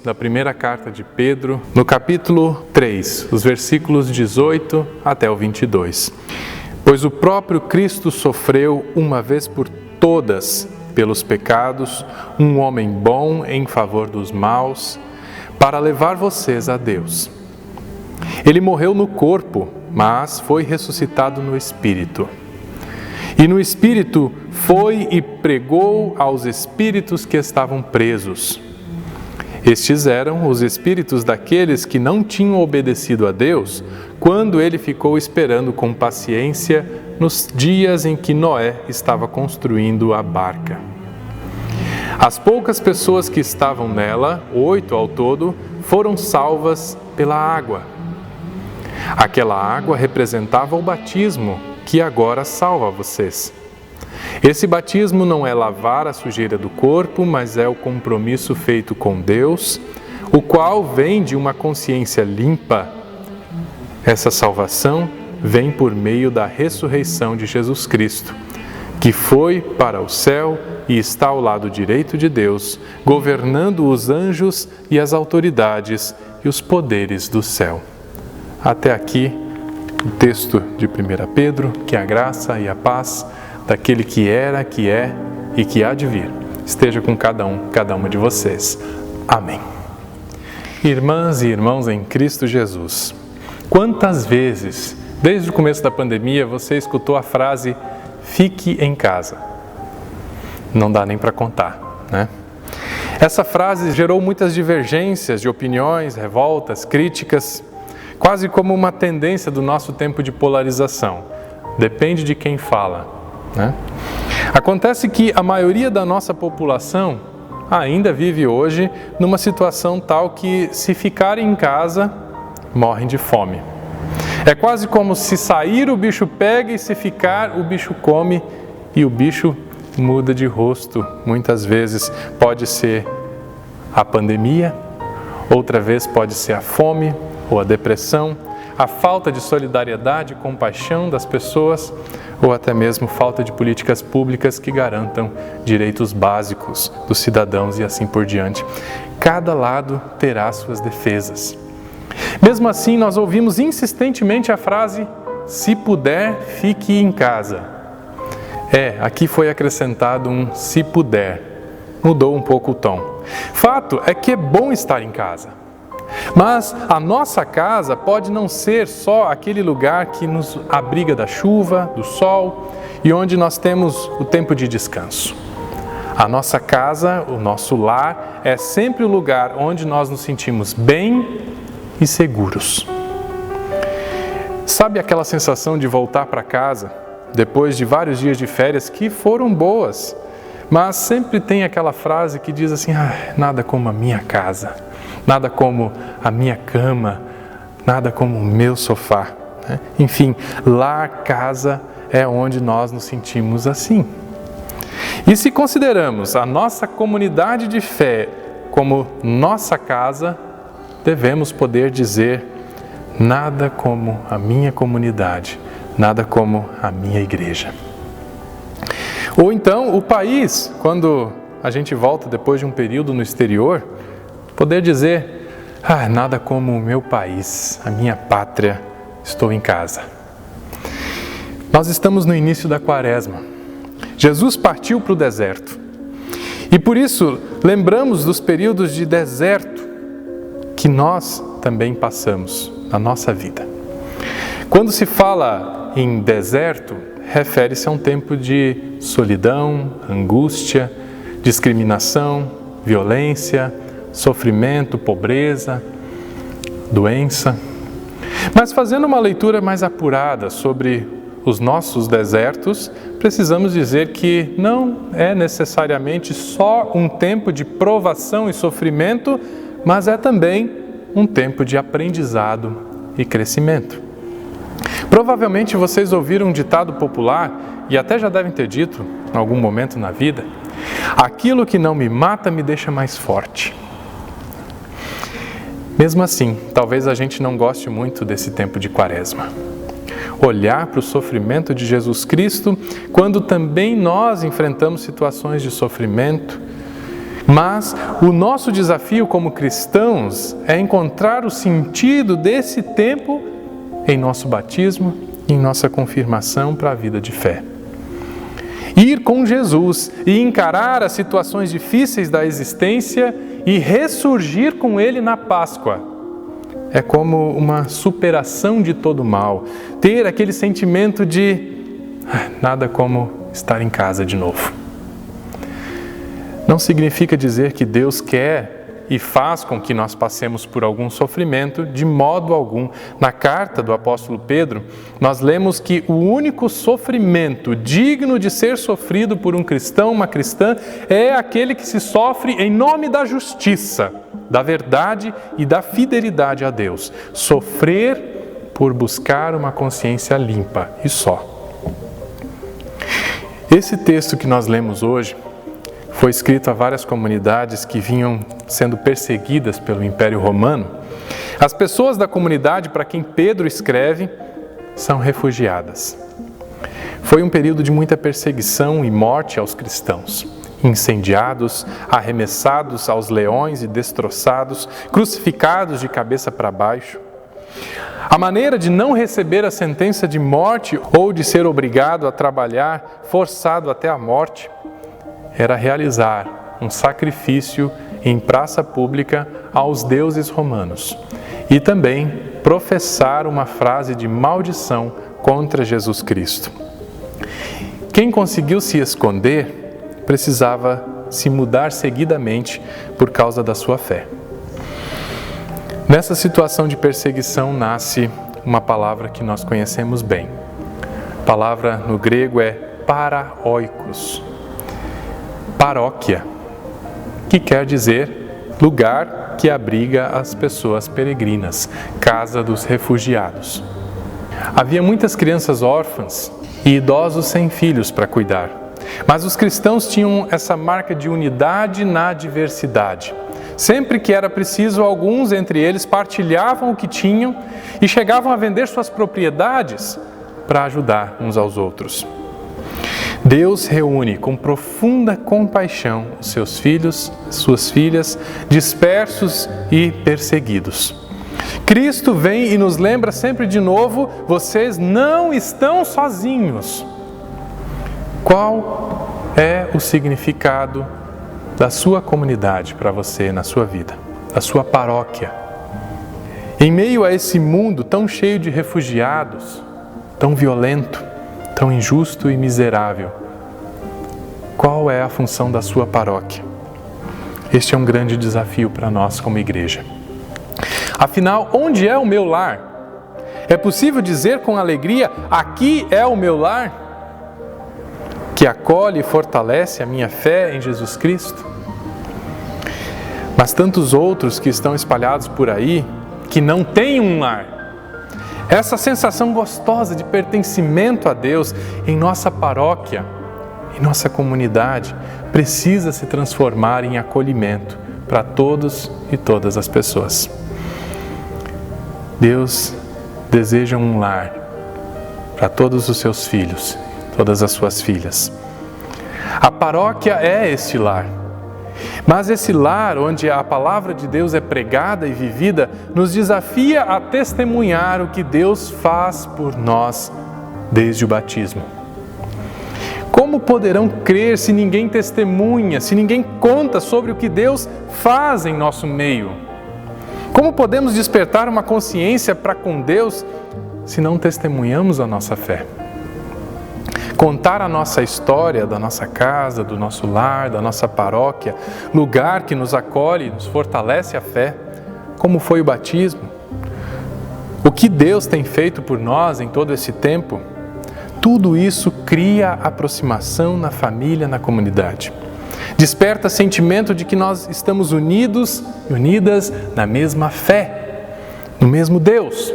da primeira carta de Pedro, no capítulo 3, os versículos 18 até o 22. Pois o próprio Cristo sofreu uma vez por todas pelos pecados, um homem bom em favor dos maus, para levar vocês a Deus. Ele morreu no corpo, mas foi ressuscitado no Espírito. E no Espírito foi e pregou aos espíritos que estavam presos. Estes eram os espíritos daqueles que não tinham obedecido a Deus, quando ele ficou esperando com paciência nos dias em que Noé estava construindo a barca. As poucas pessoas que estavam nela, 8 ao todo, foram salvas pela água. Aquela água representava o batismo, que agora salva vocês. Esse batismo não é lavar a sujeira do corpo, mas é o compromisso feito com Deus, o qual vem de uma consciência limpa. Essa salvação vem por meio da ressurreição de Jesus Cristo, que foi para o céu e está ao lado direito de Deus, governando os anjos e as autoridades e os poderes do céu. Até aqui o texto de 1 Pedro, que a graça e a paz daquele que era, que é e que há de vir esteja com cada uma de vocês. Amém. Irmãs e irmãos em Cristo Jesus, quantas vezes, desde o começo da pandemia, você escutou a frase "fique em casa"? Não dá nem para contar, né? Essa frase gerou muitas divergências de opiniões, revoltas, críticas, quase como uma tendência do nosso tempo de polarização. Depende de quem fala, né? Acontece que a maioria da nossa população ainda vive hoje numa situação tal que, se ficarem em casa, morrem de fome. É quase como se sair o bicho pega e se ficar o bicho come, e o bicho muda de rosto. Muitas vezes pode ser a pandemia, outra vez pode ser a fome ou a depressão, a falta de solidariedade e compaixão das pessoas, ou até mesmo falta de políticas públicas que garantam direitos básicos dos cidadãos e assim por diante. Cada lado terá suas defesas. Mesmo assim, nós ouvimos insistentemente a frase "se puder, fique em casa". Aqui foi acrescentado um "se puder". Mudou um pouco o tom. Fato é que é bom estar em casa. Mas a nossa casa pode não ser só aquele lugar que nos abriga da chuva, do sol e onde nós temos o tempo de descanso. A nossa casa, o nosso lar, é sempre o lugar onde nós nos sentimos bem e seguros. Sabe aquela sensação de voltar para casa depois de vários dias de férias que foram boas, mas sempre tem aquela frase que diz assim: nada como a minha casa, nada como a minha cama, nada como o meu sofá. Enfim, lar, casa é onde nós nos sentimos assim. E se consideramos a nossa comunidade de fé como nossa casa, devemos poder dizer: nada como a minha comunidade, nada como a minha igreja. Ou então, o país, quando a gente volta depois de um período no exterior, poder dizer: nada como o meu país, a minha pátria, estou em casa. Nós estamos no início da Quaresma. Jesus partiu para o deserto. E por isso, lembramos dos períodos de deserto que nós também passamos na nossa vida. Quando se fala em deserto, refere-se a um tempo de solidão, angústia, discriminação, violência, sofrimento, pobreza, doença. Mas fazendo uma leitura mais apurada sobre os nossos desertos, precisamos dizer que não é necessariamente só um tempo de provação e sofrimento, mas é também um tempo de aprendizado e crescimento. Provavelmente vocês ouviram um ditado popular, e até já devem ter dito em algum momento na vida: aquilo que não me mata me deixa mais forte. Mesmo assim, talvez a gente não goste muito desse tempo de Quaresma. Olhar para o sofrimento de Jesus Cristo, quando também nós enfrentamos situações de sofrimento, Mas o nosso desafio como cristãos é encontrar o sentido desse tempo em nosso batismo, em nossa confirmação para a vida de fé. Ir com Jesus e encarar as situações difíceis da existência e ressurgir com Ele na Páscoa. É como uma superação de todo mal. Ter aquele sentimento de nada como estar em casa de novo. Não significa dizer que Deus quer e faz com que nós passemos por algum sofrimento, de modo algum. Na carta do apóstolo Pedro, nós lemos que o único sofrimento digno de ser sofrido por um cristão, uma cristã, é aquele que se sofre em nome da justiça, da verdade e da fidelidade a Deus. Sofrer por buscar uma consciência limpa e só. Esse texto que nós lemos hoje foi escrito a várias comunidades que vinham sendo perseguidas pelo Império Romano. As pessoas da comunidade para quem Pedro escreve são refugiadas. Foi um período de muita perseguição e morte aos cristãos. Incendiados, arremessados aos leões e destroçados, crucificados de cabeça para baixo. A maneira de não receber a sentença de morte ou de ser obrigado a trabalhar, forçado até a morte, era realizar um sacrifício em praça pública aos deuses romanos e também professar uma frase de maldição contra Jesus Cristo. Quem conseguiu se esconder precisava se mudar seguidamente por causa da sua fé. Nessa situação de perseguição nasce uma palavra que nós conhecemos bem. A palavra no grego é paraoikos. Paróquia, que quer dizer lugar que abriga as pessoas peregrinas, casa dos refugiados. Havia muitas crianças órfãs e idosos sem filhos para cuidar, mas os cristãos tinham essa marca de unidade na diversidade. Sempre que era preciso, alguns entre eles partilhavam o que tinham e chegavam a vender suas propriedades para ajudar uns aos outros. Deus reúne com profunda compaixão os seus filhos, suas filhas, dispersos e perseguidos. Cristo vem e nos lembra sempre de novo, vocês não estão sozinhos. Qual é o significado da sua comunidade para você na sua vida, da sua paróquia? Em meio a esse mundo tão cheio de refugiados, tão violento, tão injusto e miserável, qual é a função da sua paróquia? Este é um grande desafio para nós como igreja. Afinal, onde é o meu lar? É possível dizer com alegria, aqui é o meu lar? Que acolhe e fortalece a minha fé em Jesus Cristo? Mas tantos outros que estão espalhados por aí, que não têm um lar. Essa sensação gostosa de pertencimento a Deus em nossa paróquia, em nossa comunidade, precisa se transformar em acolhimento para todos e todas as pessoas. Deus deseja um lar para todos os seus filhos, todas as suas filhas. A paróquia é este lar. Mas esse lar, onde a palavra de Deus é pregada e vivida, nos desafia a testemunhar o que Deus faz por nós desde o batismo. Como poderão crer se ninguém testemunha, se ninguém conta sobre o que Deus faz em nosso meio? Como podemos despertar uma consciência para com Deus se não testemunhamos a nossa fé? Contar a nossa história da nossa casa, do nosso lar, da nossa paróquia, lugar que nos acolhe, nos fortalece a fé, como foi o batismo, o que Deus tem feito por nós em todo esse tempo, tudo isso cria aproximação na família, na comunidade. Desperta sentimento de que nós estamos unidos e unidas na mesma fé, no mesmo Deus.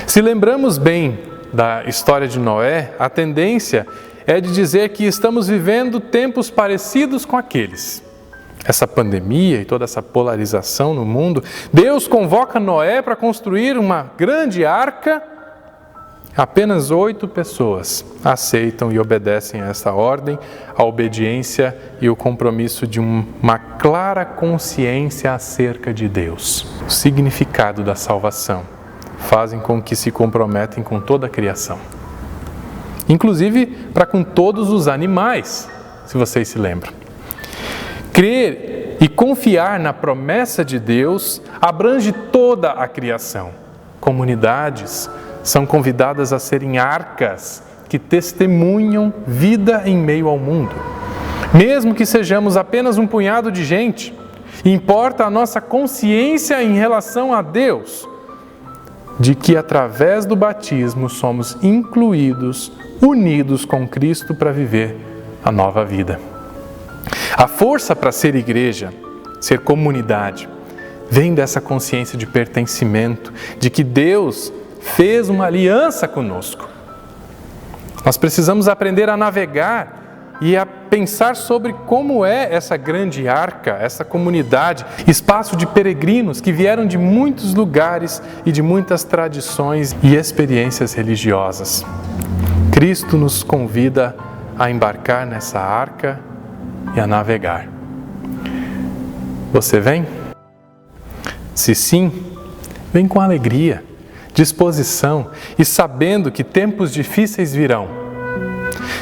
Se lembramos bem da história de Noé, a tendência é de dizer que estamos vivendo tempos parecidos com aqueles. Essa pandemia e toda essa polarização no mundo, Deus convoca Noé para construir uma grande arca Apenas 8 pessoas aceitam e obedecem a essa ordem, a obediência e o compromisso de uma clara consciência acerca de Deus. O significado da salvação fazem com que se comprometem com toda a criação. Inclusive para com todos os animais, se vocês se lembram. Crer e confiar na promessa de Deus abrange toda a criação. Comunidades são convidadas a serem arcas que testemunham vida em meio ao mundo. Mesmo que sejamos apenas um punhado de gente, importa a nossa consciência em relação a Deus, de que através do batismo somos incluídos, unidos com Cristo para viver a nova vida. A força para ser igreja, ser comunidade, vem dessa consciência de pertencimento, de que Deus fez uma aliança conosco. Nós precisamos aprender a navegar e a pensar sobre como é essa grande arca, essa comunidade, espaço de peregrinos que vieram de muitos lugares e de muitas tradições e experiências religiosas. Cristo nos convida a embarcar nessa arca e a navegar. Você vem? Se sim, vem com alegria, disposição e sabendo que tempos difíceis virão.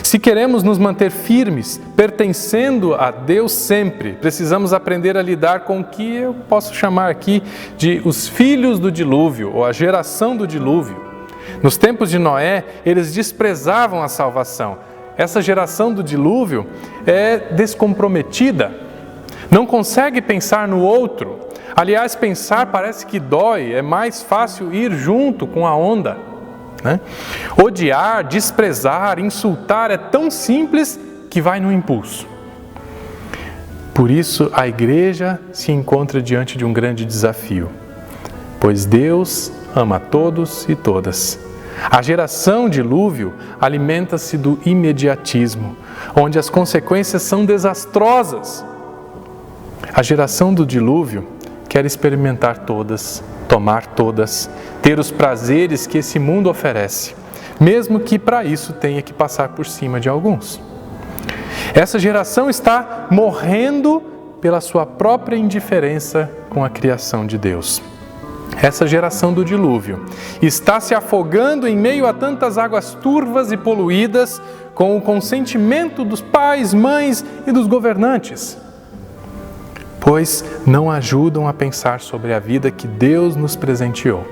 Se queremos nos manter firmes, pertencendo a Deus sempre, precisamos aprender a lidar com o que eu posso chamar aqui de os filhos do dilúvio, ou a geração do dilúvio. Nos tempos de Noé, eles desprezavam a salvação. Essa geração do dilúvio é descomprometida, não consegue pensar no outro. Aliás, pensar parece que dói, é mais fácil ir junto com a onda, né? Odiar, desprezar, insultar é tão simples que vai no impulso. Por isso, a igreja se encontra diante de um grande desafio, pois Deus ama todos e todas. A geração dilúvio alimenta-se do imediatismo, onde as consequências são desastrosas. A geração do dilúvio quer experimentar todas, tomar todas, ter os prazeres que esse mundo oferece, mesmo que para isso tenha que passar por cima de alguns. Essa geração está morrendo pela sua própria indiferença com a criação de Deus. Essa geração do dilúvio está se afogando em meio a tantas águas turvas e poluídas com o consentimento dos pais, mães e dos governantes, pois não ajudam a pensar sobre a vida que Deus nos presenteou.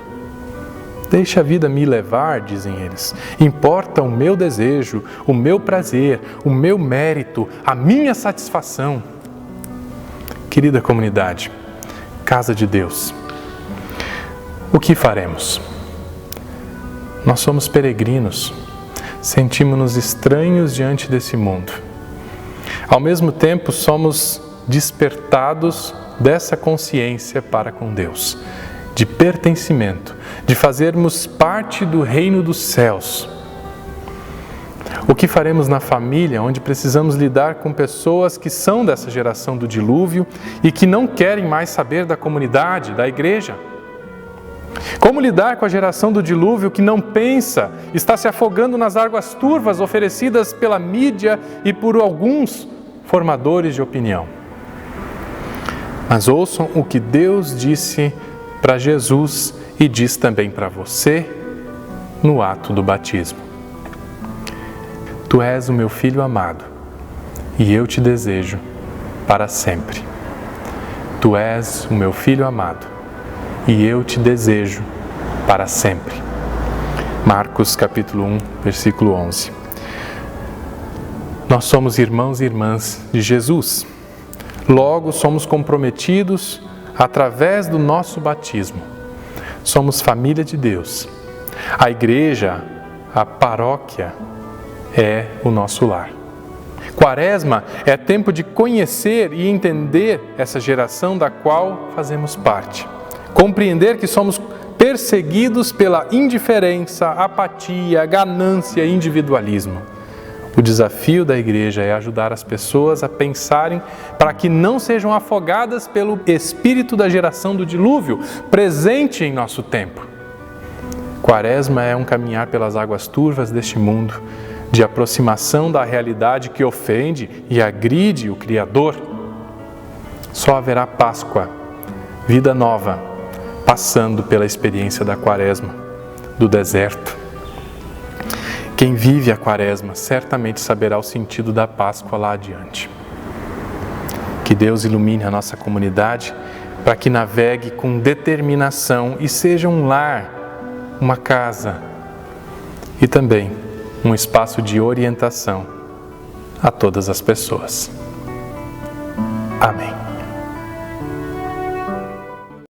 Deixa a vida me levar, dizem eles. Importa o meu desejo, o meu prazer, o meu mérito, a minha satisfação. Querida comunidade, casa de Deus, o que faremos? Nós somos peregrinos, sentimos-nos estranhos diante desse mundo. Ao mesmo tempo, somos despertados dessa consciência para com Deus, de pertencimento, de fazermos parte do reino dos céus. O que faremos na família, onde precisamos lidar com pessoas que são dessa geração do dilúvio e que não querem mais saber da comunidade, da igreja? Como lidar com a geração do dilúvio que não pensa, está se afogando nas águas turvas oferecidas pela mídia e por alguns formadores de opinião? Mas ouçam o que Deus disse para Jesus e diz também para você no ato do batismo. Tu és o meu filho amado e eu te desejo para sempre. Tu és o meu filho amado e eu te desejo para sempre. Marcos capítulo 1, versículo 11. Nós somos irmãos e irmãs de Jesus. Logo, somos comprometidos através do nosso batismo. Somos família de Deus. A igreja, a paróquia, é o nosso lar. Quaresma é tempo de conhecer e entender essa geração da qual fazemos parte. Compreender que somos perseguidos pela indiferença, apatia, ganância e individualismo. O desafio da igreja é ajudar as pessoas a pensarem para que não sejam afogadas pelo espírito da geração do dilúvio, presente em nosso tempo. Quaresma é um caminhar pelas águas turvas deste mundo, de aproximação da realidade que ofende e agride o Criador. Só haverá Páscoa, vida nova, passando pela experiência da Quaresma, do deserto. Quem vive a Quaresma certamente saberá o sentido da Páscoa lá adiante. Que Deus ilumine a nossa comunidade para que navegue com determinação e seja um lar, uma casa e também um espaço de orientação a todas as pessoas. Amém.